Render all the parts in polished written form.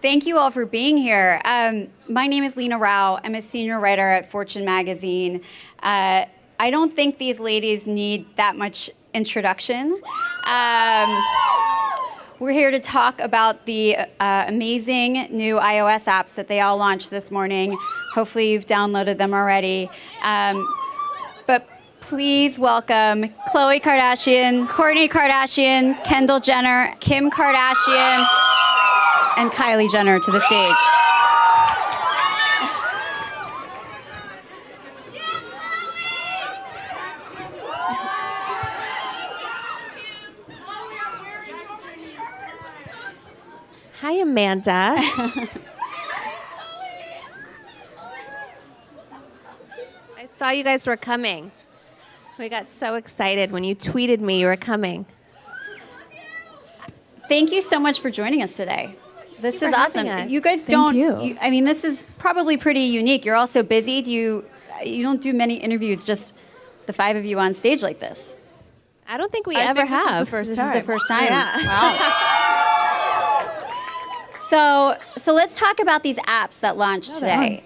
Thank you all for being here. My name is Lena Rao. I'm a senior writer at Fortune magazine. I don't think these ladies need that much introduction. We're here to talk about the amazing new iOS apps that they all launched this morning. Hopefully you've downloaded them already. But please welcome Khloe Kardashian, Kourtney Kardashian, Kendall Jenner, Kim Kardashian, and Kylie Jenner to the stage. Hi, Amanda. I saw you guys were coming. We got so excited when you tweeted me you were coming. Thank you so much for joining us today. This is awesome. You guys this is probably pretty unique. You're all so busy. You don't do many interviews, just the five of you on stage like this. I don't think we ever have. This is the first time. Yeah. Wow. So let's talk about these apps that launched today.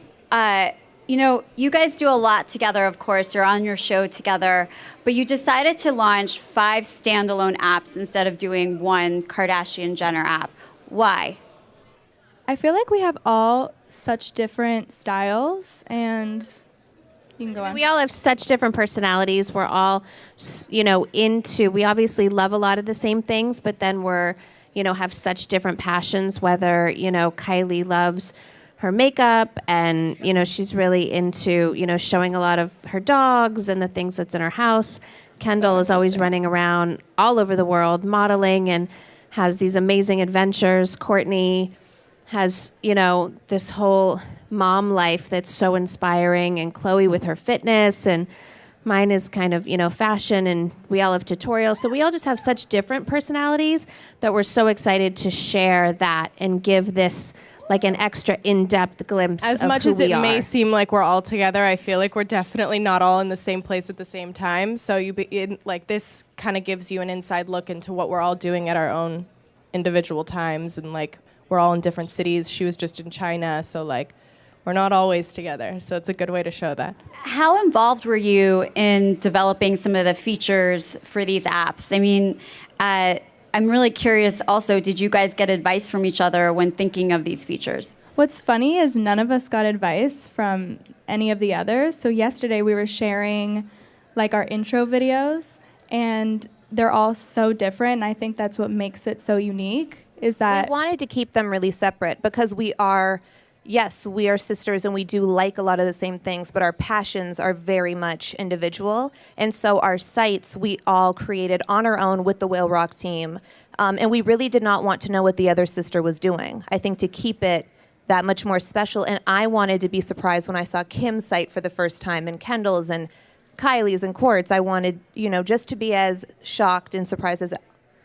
You guys do a lot together, of course. You're on your show together, but you decided to launch 5 standalone apps instead of doing one Kardashian Jenner app. Why? I feel like we have all such different styles, and you can go on. We all have such different personalities. We're all, we obviously love a lot of the same things, but then we're, have such different passions, whether, Kylie loves her makeup and, she's really into, showing a lot of her dogs and the things that's in her house. Kendall is always running around all over the world modeling and has these amazing adventures. Kourtney has, this whole mom life that's so inspiring, and Khloe with her fitness, and mine is kind of, fashion, and we all have tutorials. So we all just have such different personalities that we're so excited to share that and give this like an extra in-depth glimpse as of much who as it we are. may seem like we're all together, I feel like we're definitely not all in the same place at the same time. So this kind of gives you an inside look into what we're all doing at our own individual times, and we're all in different cities. She was just in China, so we're not always together. So it's a good way to show that. How involved were you in developing some of the features for these apps? I mean, I'm really curious also, did you guys get advice from each other when thinking of these features? What's funny is none of us got advice from any of the others. So yesterday we were sharing our intro videos, and they're all so different. And I think that's what makes it so unique, is that we wanted to keep them really separate because we are sisters and we do like a lot of the same things, but our passions are very much individual. And so our sites, we all created on our own with the Whale Rock team. And we really did not want to know what the other sister was doing. I think to keep it that much more special. And I wanted to be surprised when I saw Kim's site for the first time, and Kendall's and Kylie's and Kourt's. I wanted, just to be as shocked and surprised as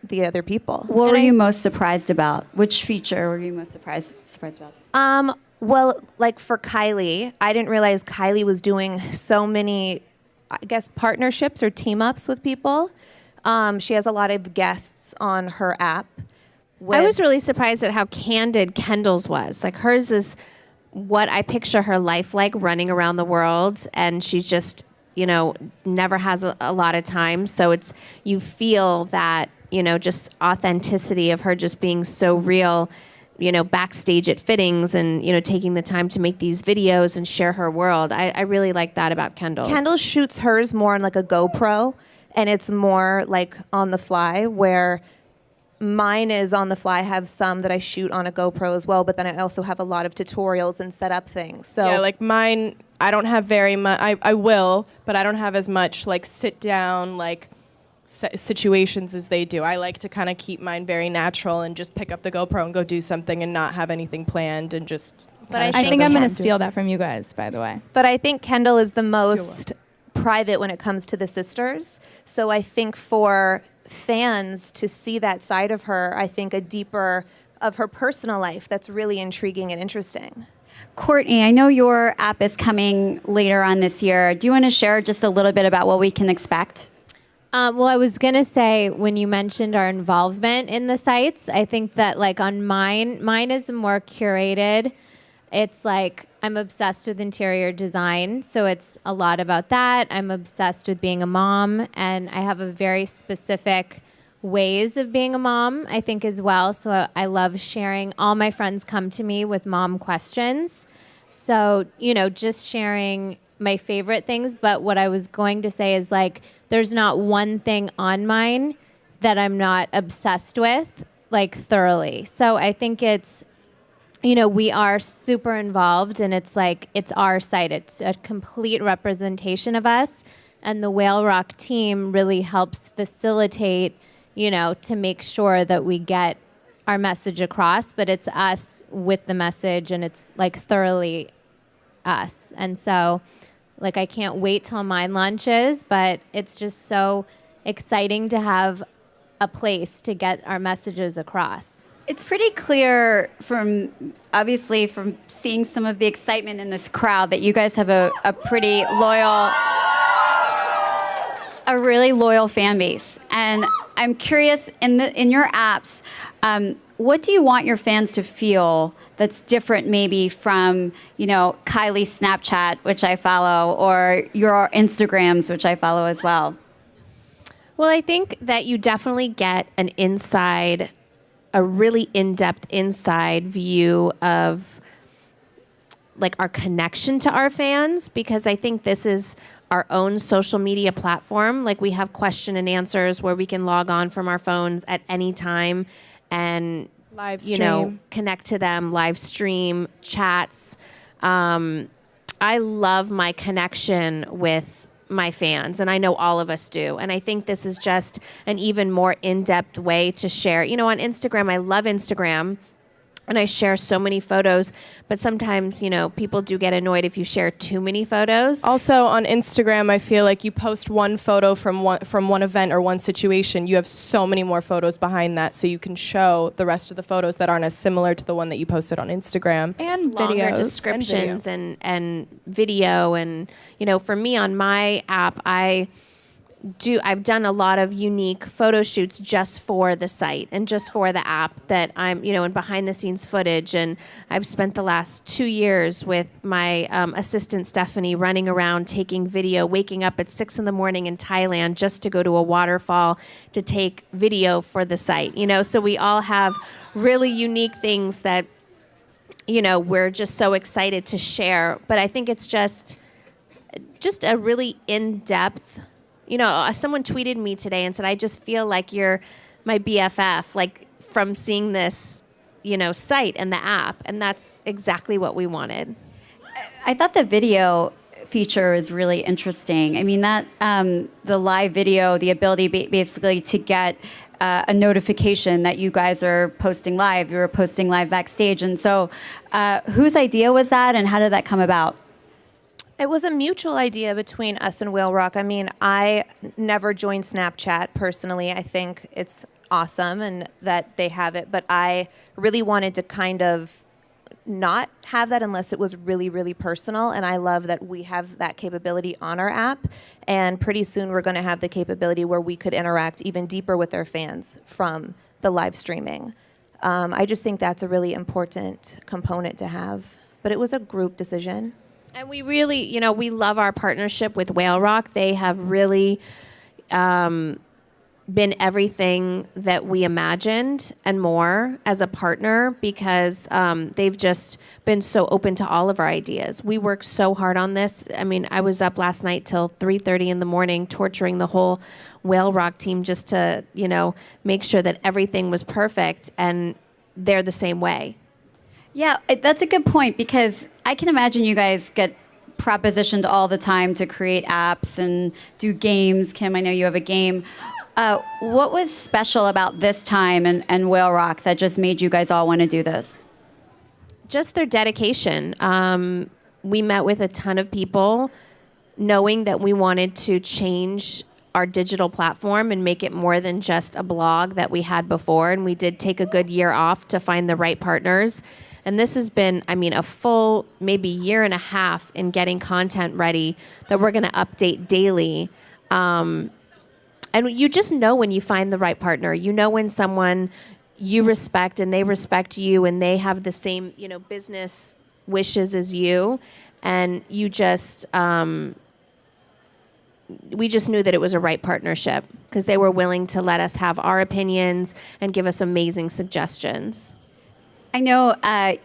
the other people. What were you most surprised about? Which feature were you most surprised about? Well, for Kylie, I didn't realize Kylie was doing so many, partnerships or team-ups with people. She has a lot of guests on her app. I was really surprised at how candid Kendall's was. Hers is what I picture her life like, running around the world, and she's just, never has a lot of time. So you feel that, just authenticity of her just being so real, backstage at fittings and, taking the time to make these videos and share her world. I really like that about Kendall. Kendall shoots hers more on a GoPro, and it's more on the fly, where mine is on the fly. I have some that I shoot on a GoPro as well, but then I also have a lot of tutorials and set up things. So yeah, mine, I don't have very much. I will, but I don't have as much sit down situations as they do. I like to kind of keep mine very natural and just pick up the GoPro and go do something and not have anything planned and just. But I think I'm going to steal that from you guys, by the way. But I think Kendall is the most private when it comes to the sisters. So I think for fans to see that side of her, I think a deeper of her personal life, that's really intriguing and interesting. Kourtney, I know your app is coming later on this year. Do you want to share just a little bit about what we can expect? Well, I was gonna say when you mentioned our involvement in the sites, I think that like on mine is more curated. It's like I'm obsessed with interior design, so it's a lot about that. I'm obsessed with being a mom, and I have a very specific ways of being a mom, I think, as well. So I love sharing. All my friends come to me with mom questions. So, just sharing my favorite things. But what I was going to say is like, there's not one thing on mine that I'm not obsessed with, like thoroughly. So I think it's, we are super involved, and it's like, it's our site. It's a complete representation of us. And the Whale Rock team really helps facilitate, to make sure that we get our message across, but it's us with the message, and it's like thoroughly us. And so like, I can't wait till mine launches, but it's just so exciting to have a place to get our messages across. It's pretty clear from seeing some of the excitement in this crowd that you guys have a pretty loyal, a really loyal fan base. And I'm curious, in your apps, what do you want your fans to feel that's different maybe from, Kylie's Snapchat, which I follow, or your Instagrams, which I follow as well? Well, I think that you definitely get a really in-depth inside view of like our connection to our fans, because I think this is our own social media platform. Like, we have question and answers where we can log on from our phones at any time and live stream, connect to them, live stream, chats. I love my connection with my fans, and I know all of us do. And I think this is just an even more in-depth way to share. On Instagram, I love Instagram, and I share so many photos, but sometimes, people do get annoyed if you share too many photos. Also on Instagram, I feel like you post one photo from one event or one situation, you have so many more photos behind that, so you can show the rest of the photos that aren't as similar to the one that you posted on Instagram. And Longer videos. descriptions and video. And, for me on my app, I've done a lot of unique photo shoots just for the site and just for the app that I'm, and behind the scenes footage. And I've spent the last 2 years with my assistant Stephanie running around taking video, waking up at 6 a.m. in Thailand just to go to a waterfall to take video for the site. So we all have really unique things that, we're just so excited to share. But I think it's just a really in-depth. Someone tweeted me today and said, I just feel like you're my BFF, like from seeing this, site and the app. And that's exactly what we wanted. I thought the video feature is really interesting. I mean, that the live video, the ability basically to get a notification that you guys are posting live, you were posting live backstage. And so whose idea was that, and how did that come about? It was a mutual idea between us and Whale Rock. I mean, I never joined Snapchat personally. I think it's awesome and that they have it, but I really wanted to kind of not have that unless it was really, really personal. And I love that we have that capability on our app. And pretty soon we're going to have the capability where we could interact even deeper with our fans from the live streaming. I just think that's a really important component to have. But it was a group decision. And we really, we love our partnership with Whale Rock. They have really been everything that we imagined and more as a partner, because they've just been so open to all of our ideas. We worked so hard on this. I mean, I was up last night till 3:30 in the morning torturing the whole Whale Rock team just to, make sure that everything was perfect, and they're the same way. Yeah, that's a good point, because I can imagine you guys get propositioned all the time to create apps and do games. Kim, I know you have a game. What was special about this time and Whale Rock that just made you guys all want to do this? Just their dedication. We met with a ton of people knowing that we wanted to change our digital platform and make it more than just a blog that we had before. And we did take a good year off to find the right partners. And this has been, a full maybe year and a half in getting content ready that we're going to update daily. and you just know when you find the right partner. You know when someone you respect and they respect you and they have the same, business wishes as you, and you just we just knew that it was a right partnership because they were willing to let us have our opinions and give us amazing suggestions. I know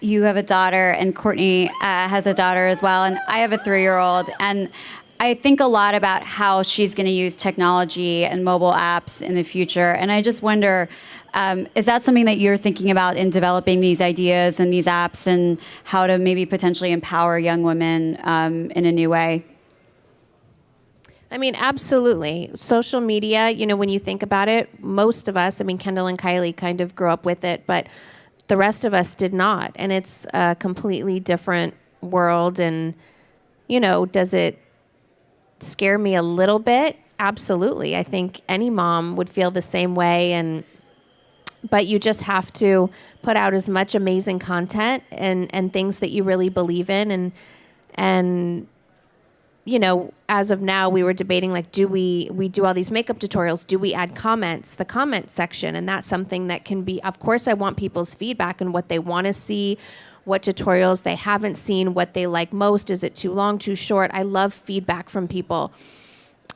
you have a daughter, and Kourtney has a daughter as well, and I have a 3-year-old, and I think a lot about how she's going to use technology and mobile apps in the future, and I just wonder, is that something that you're thinking about in developing these ideas and these apps and how to maybe potentially empower young women in a new way? I mean, absolutely. Social media, when you think about it, most of us, Kendall and Kylie kind of grew up with it, but the rest of us did not. And it's a completely different world. And, does it scare me a little bit? Absolutely. I think any mom would feel the same way. But you just have to put out as much amazing content and things that you really believe in. And as of now, we were debating, like, do we do all these makeup tutorials? Do we add comments, the comment section? And that's something that can be, of course, I want people's feedback and what they want to see, what tutorials they haven't seen, what they like most. Is it too long, too short? I love feedback from people.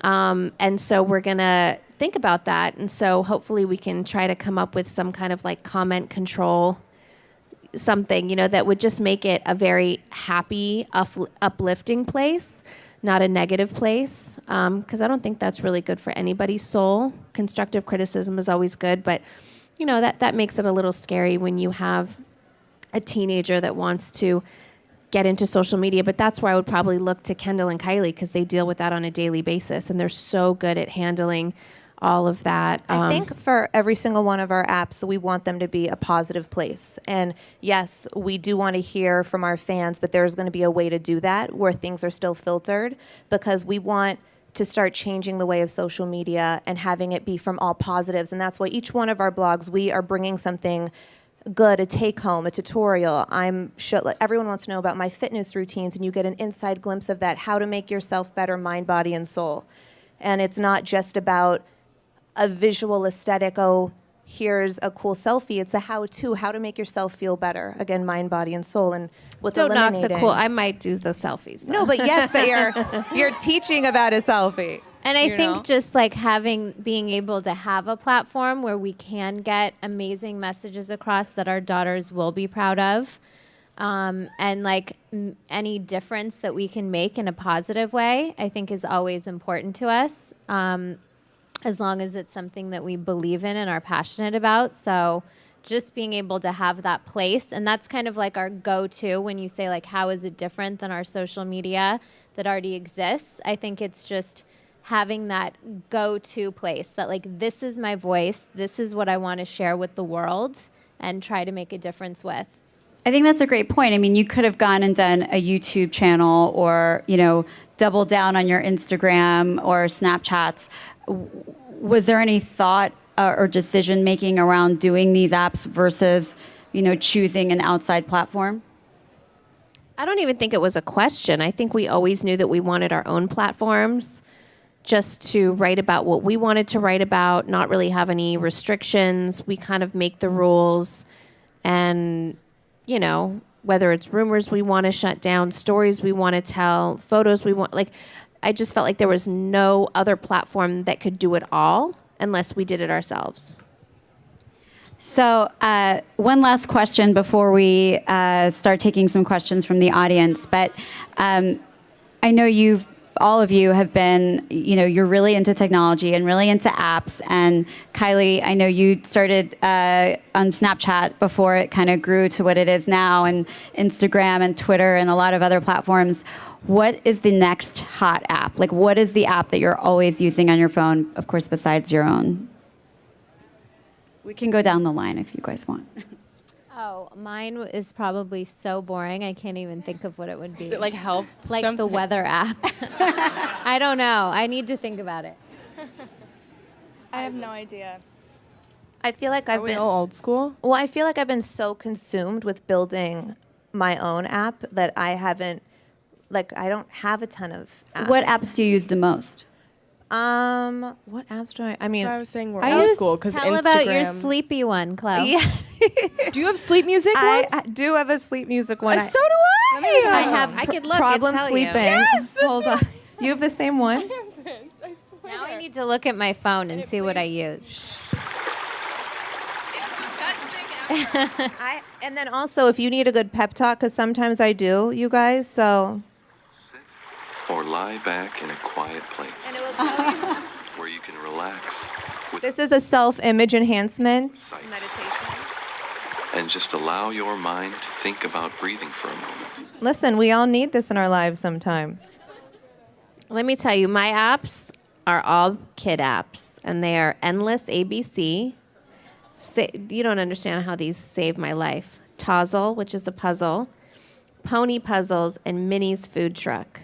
And so we're going to think about that. And so hopefully we can try to come up with some kind of like comment control, something, that would just make it a very happy, uplifting place. Not a negative place, because I don't think that's really good for anybody's soul. Constructive criticism is always good, but that makes it a little scary when you have a teenager that wants to get into social media. But that's where I would probably look to Kendall and Kylie, because they deal with that on a daily basis, and they're so good at handling all of that. I think for every single one of our apps, we want them to be a positive place. And yes, we do want to hear from our fans, but there's going to be a way to do that where things are still filtered, because we want to start changing the way of social media and having it be from all positives. And that's why each one of our blogs, we are bringing something good, a take home, a tutorial. Everyone wants to know about my fitness routines, and you get an inside glimpse of that, how to make yourself better, mind, body, and soul. And it's not just about a visual aesthetic, here's a cool selfie. It's a how-to, how to make yourself feel better. Again, mind, body, and soul. And with don't knock eliminating... the cool. I might do the selfies, though. No, but yes, but you're teaching about a selfie. And I think just like being able to have a platform where we can get amazing messages across that our daughters will be proud of. And like any difference that we can make in a positive way, I think is always important to us. As long as it's something that we believe in and are passionate about. So just being able to have that place, and that's kind of like our go-to when you say, like, how is it different than our social media that already exists? I think it's just having that go-to place that, like, this is my voice, this is what I want to share with the world and try to make a difference with. I think that's a great point. I mean, you could have gone and done a YouTube channel or, double down on your Instagram or Snapchats. Was there any thought or decision making around doing these apps versus, choosing an outside platform? I don't even think it was a question. I think we always knew that we wanted our own platforms just to write about what we wanted to write about, not really have any restrictions. We kind of make the rules, and, whether it's rumors we want to shut down, stories we want to tell, photos we want, I just felt like there was no other platform that could do it all unless we did it ourselves. So one last question before we start taking some questions from the audience. But I know all of you have been, you're really into technology and really into apps. And Kylie, I know you started on Snapchat before it kind of grew to what it is now, and Instagram and Twitter and a lot of other platforms. What is the next hot app? Like, what is the app that you're always using on your phone, of course, besides your own? We can go down the line if you guys want. Oh, mine is probably so boring. I can't even think of what it would be. Is it like health? Like something? the weather app. I don't know. I need to think about it. I have no idea. I feel like I've Are we been all old school? Well, I feel like I've been so consumed with building my own app that I don't have a ton of apps. What apps do you use the most? What apps do I mean, That's why I was saying we're I old use- school because Tell Instagram. about your sleepy one, Chloe. yeah, Do you have sleep music I ones? do have a sleep music one. So do I. I have. I could look problem and tell sleeping. you. Yes, that's Hold on. You have the same one? I swear. Now I need to look at my phone and see what I use. And then also, if you need a good pep talk, because sometimes I do, you guys. So. Sit or lie back in a quiet place And it will tell you. where you can relax with This is a self-image enhancement sights meditation. and just allow your mind to think about breathing for a moment. Listen, we all need this in our lives sometimes. Let me tell you, my apps are all kid apps, and they are Endless ABC. You don't understand how these save my life. Tozzle, which is a puzzle, Pony Puzzles, and Minnie's Food Truck.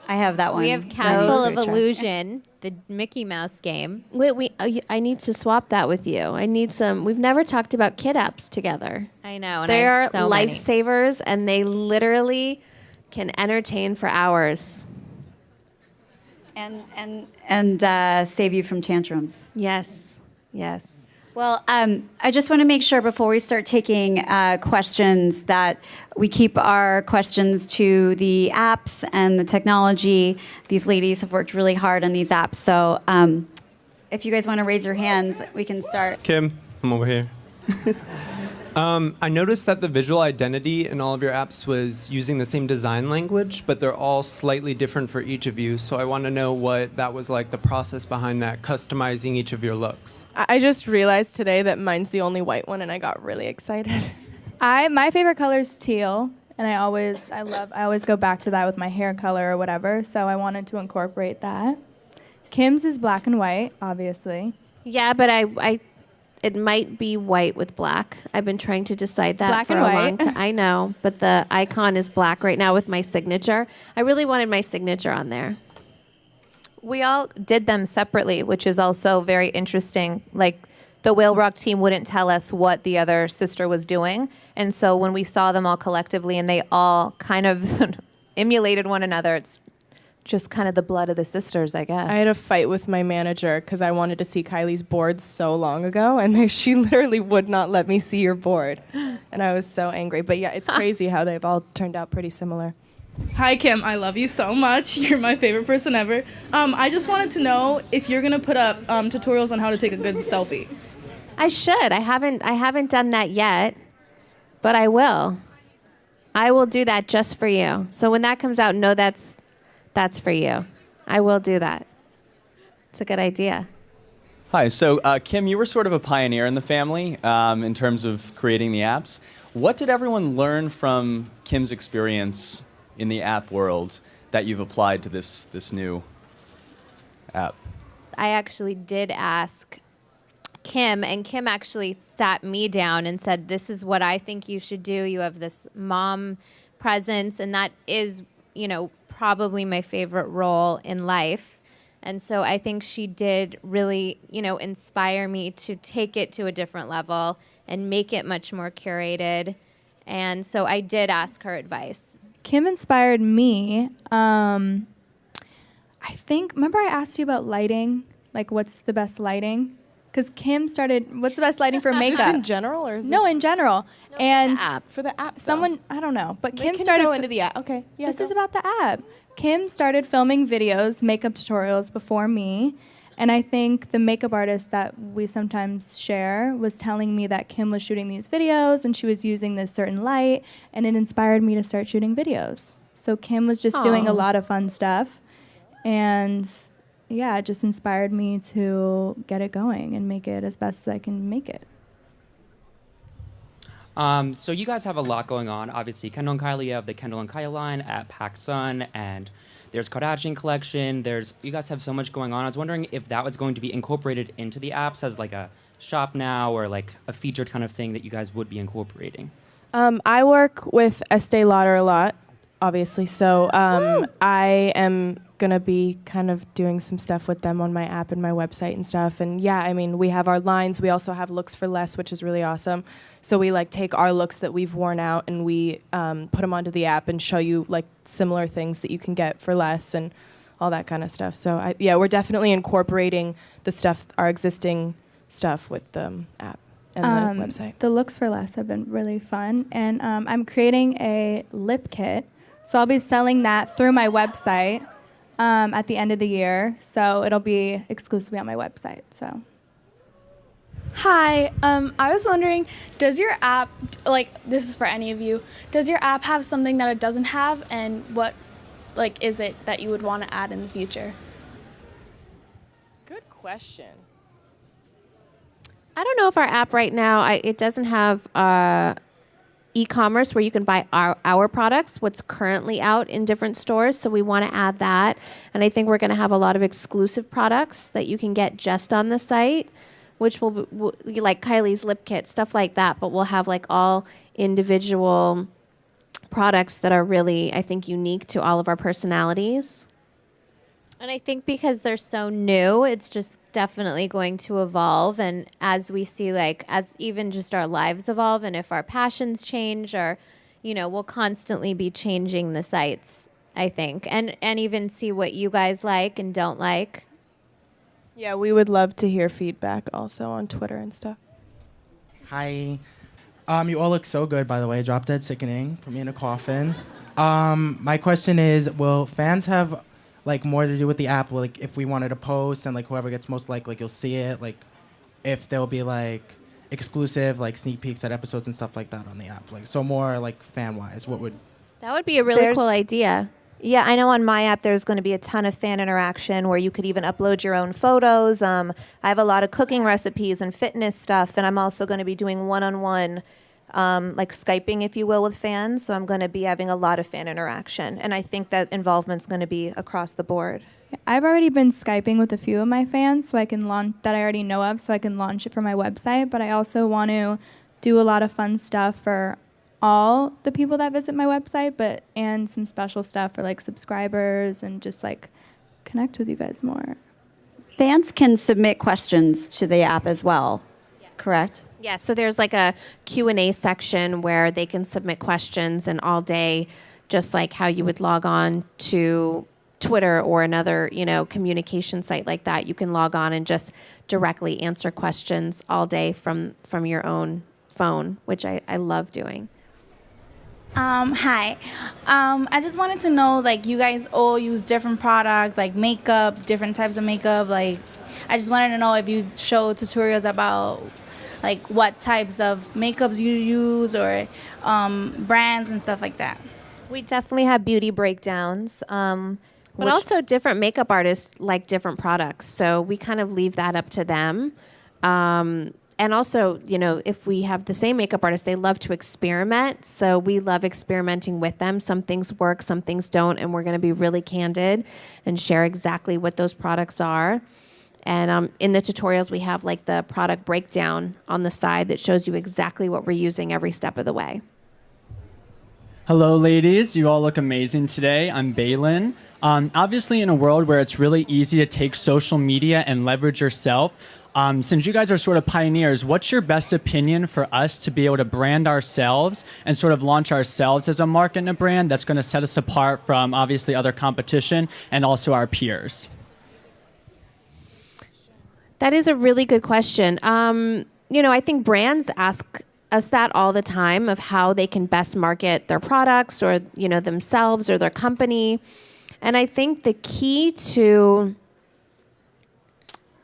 I have that one. We have Castle of Those- Illusion, the Mickey Mouse game. Wait, I need to swap that with you. I need some. We've never talked about kid apps together. I know, and They I are have so many. lifesavers, and they literally can entertain for hours. and save you from tantrums. Yes, yes. Well, I just want to make sure before we start taking questions that we keep our questions to the apps and the technology. These ladies have worked really hard on these apps. So if you guys want to raise your hands, we can start. Kim, I'm over here. I noticed that the visual identity in all of your apps was using the same design language, but they're all slightly different for each of you. So I want to know what that was like, the process behind that, customizing each of your looks. I just realized today that mine's the only white one, and I got really excited. My favorite color is teal, and I always go back to that with my hair color or whatever. So I wanted to incorporate that. Kim's is black and white, obviously. Yeah, but it might be white with black. I've been trying to decide that Black for and a white. long time. I know, but the icon is black right now with my signature. I really wanted my signature on there. We all did them separately, which is also very interesting. Like, the Whale Rock team wouldn't tell us what the other sister was doing. And so when we saw them all collectively and they all kind of emulated one another, it's just kind of the blood of the sisters, I guess. I had a fight with my manager because I wanted to see Kylie's board so long ago, and she literally would not let me see your board. And I was so angry. But yeah, it's crazy how they've all turned out pretty similar. Hi, Kim. I love you so much. You're my favorite person ever. I just wanted to know if you're gonna put up tutorials on how to take a good selfie. I should. I haven't done that yet, but I will. I will do that just for you. So when that comes out, know that's for you. I will do that. It's a good idea. Hi, so Kim, you were sort of a pioneer in the family in terms of creating the apps. What did everyone learn from Kim's experience in the app world that you've applied to this new app? I actually did ask Kim, and Kim actually sat me down and said, "This is what I think you should do. You have this mom presence, and that is, probably my favorite role in life." And so I think she did really, inspire me to take it to a different level and make it much more curated. And so I did ask her advice. Kim inspired me. I think, remember I asked you about lighting? Like, what's the best lighting? Because Kim started, what's the best lighting for Is makeup? this in general, or is No, this in general. And for the app? someone, I don't know, but Kim Kim started. go into the app. Okay, yeah. This go. is about the app. Kim started filming videos, makeup tutorials before me. And I think the makeup artist that we sometimes share was telling me that Kim was shooting these videos and she was using this certain light, and it inspired me to start shooting videos. So Kim was just doing a lot of fun stuff. And yeah, it just inspired me to get it going and make it as best as I can make it. So you guys have a lot going on. Obviously, Kendall and Kylie, you have the Kendall and Kylie line at PacSun, and there's Kardashian collection. You guys have so much going on. I was wondering if that was going to be incorporated into the apps as like a shop now or like a featured kind of thing that you guys would be incorporating. I work with Estee Lauder a lot, obviously. So I am going to be kind of doing some stuff with them on my app and my website and stuff. And yeah, I mean, we have our lines. We also have looks for less, which is really awesome. So we like take our looks that we've worn out and we put them onto the app and show you like similar things that you can get for less. And all that kind of stuff. So we're definitely incorporating our existing stuff with the app and the website. The looks for less have been really fun, and I'm creating a lip kit, so I'll be selling that through my website at the end of the year. So it'll be exclusively on my website. So. Hi, I was wondering, does your app, like, this is for any of you, does your app have something that it doesn't have, and what, like, is it that you would want to add in the future? Good question. I don't know if our app right now, it doesn't have e-commerce where you can buy our products, what's currently out in different stores. So we want to add that. And I think we're going to have a lot of exclusive products that you can get just on the site, which will be like Kylie's lip kit, stuff like that. But we'll have like all individual products that are really, I think, unique to all of our personalities. And I think because they're so new, it's just definitely going to evolve. And as we see, like, as even just our lives evolve, and if our passions change, or, we'll constantly be changing the sites, I think, and even see what you guys like and don't like. Yeah, we would love to hear feedback also on Twitter and stuff. Hi. You all look so good, by the way. Drop Dead Sickening. Put me in a coffin. My question is, will fans have more to do with the app? Like, if we wanted to post and whoever gets most you'll see it. Like, if there'll be exclusive sneak peeks at episodes and stuff like that on the app. So more fan wise, what would? That would be a really cool idea. Yeah, I know on my app there's going to be a ton of fan interaction where you could even upload your own photos. I have a lot of cooking recipes and fitness stuff, and I'm also going to be doing one-on-one, Skyping, if you will, with fans. So I'm going to be having a lot of fan interaction, and I think that involvement's going to be across the board. I've already been Skyping with a few of my fans, so I can launch that I already know of, so I can launch it for my website. But I also want to do a lot of fun stuff for all the people that visit my website, and some special stuff for subscribers, and just connect with you guys more. Fans can submit questions to the app as well, correct? Yeah, so there's a Q&A section where they can submit questions, and all day, just like how you would log on to Twitter or another, communication site like that, you can log on and just directly answer questions all day from your own phone, which I love doing. Hi. I just wanted to know, you guys all use different products, makeup, different types of makeup. I just wanted to know if you show tutorials about, what types of makeups you use, or brands and stuff like that. We definitely have beauty breakdowns. But also different makeup artists like different products. So we kind of leave that up to them. And also, if we have the same makeup artist, they love to experiment. So we love experimenting with them. Some things work, some things don't. And we're going to be really candid and share exactly what those products are. And in the tutorials, we have the product breakdown on the side that shows you exactly what we're using every step of the way. Hello, ladies. You all look amazing today. I'm Balin. Obviously, in a world where it's really easy to take social media and leverage yourself, since you guys are sort of pioneers, what's your best opinion for us to be able to brand ourselves and sort of launch ourselves as a market and a brand that's going to set us apart from obviously other competition and also our peers? That is a really good question. I think brands ask us that all the time of how they can best market their products or, themselves or their company. And I think the key to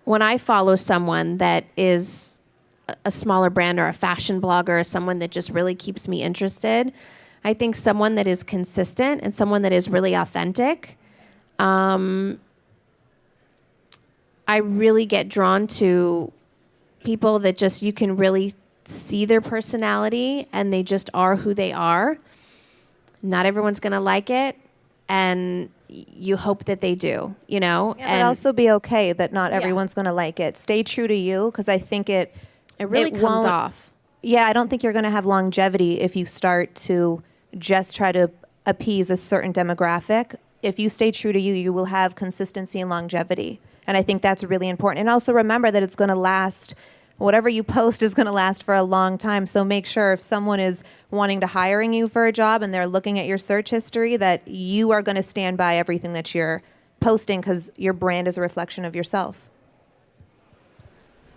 when I follow someone that is a smaller brand or a fashion blogger or someone that just really keeps me interested, I think someone that is consistent and someone that is really authentic, I really get drawn to people that just, you can really see their personality and they just are who they are. Not everyone's going to like it. And you hope that they do, Yeah, and also be okay that not everyone's going to like it. Stay true to you, because I think it really comes off. Yeah, I don't think you're going to have longevity if you start to just try to appease a certain demographic. If you stay true to you, you will have consistency and longevity. And I think that's really important. And also remember that it's going to last. Whatever you post is going to last for a long time. So make sure if someone is wanting to hiring you for a job and they're looking at your search history, that you are going to stand by everything that you're posting because your brand is a reflection of yourself.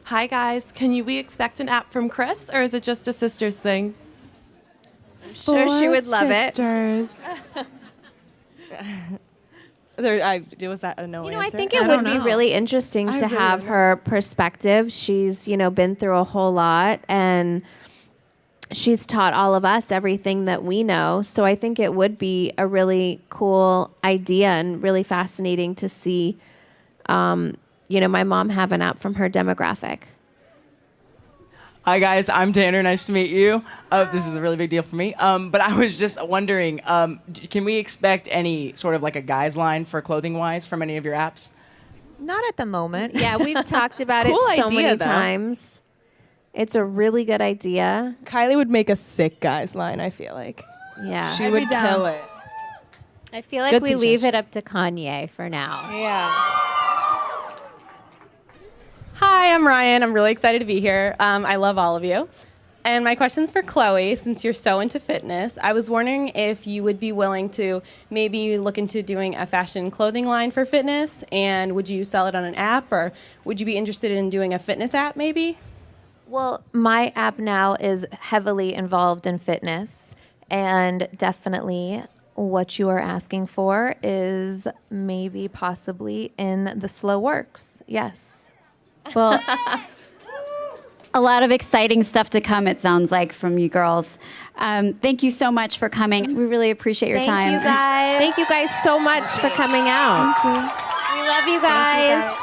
Hi guys, we expect an app from Chris, or is it just a sisters thing? Sure, she would love it. Was that a no You know, answer? I think it would be really interesting I to really have don't her perspective. She's, been through a whole lot, and she's taught all of us everything that we know. So I think it would be a really cool idea and really fascinating to see, my mom have an app from her demographic. Hi guys, I'm Tanner. Nice to meet you. This is a really big deal for me. But I was just wondering, can we expect any sort of like a guys line for clothing-wise from any of your apps? Not at the moment. Yeah, we've talked about Cool it so idea, many though. times. It's a really good idea. Kylie would make a sick guys line, I feel like. Yeah. She would kill it. I feel like Good we leave suggestion. it up to Kanye for now. Yeah. Hi, I'm Ryan. I'm really excited to be here. I love all of you. And my question's for Khloe, since you're so into fitness. I was wondering if you would be willing to maybe look into doing a fashion clothing line for fitness, and would you sell it on an app, or would you be interested in doing a fitness app maybe? Well, my app now is heavily involved in fitness, and definitely what you are asking for is maybe possibly in the slow works. Yes. Well, a lot of exciting stuff to come, it sounds like, from you girls. Thank you so much for coming. We really appreciate your time. Thank you guys. Thank you guys so much for coming out. We love you guys.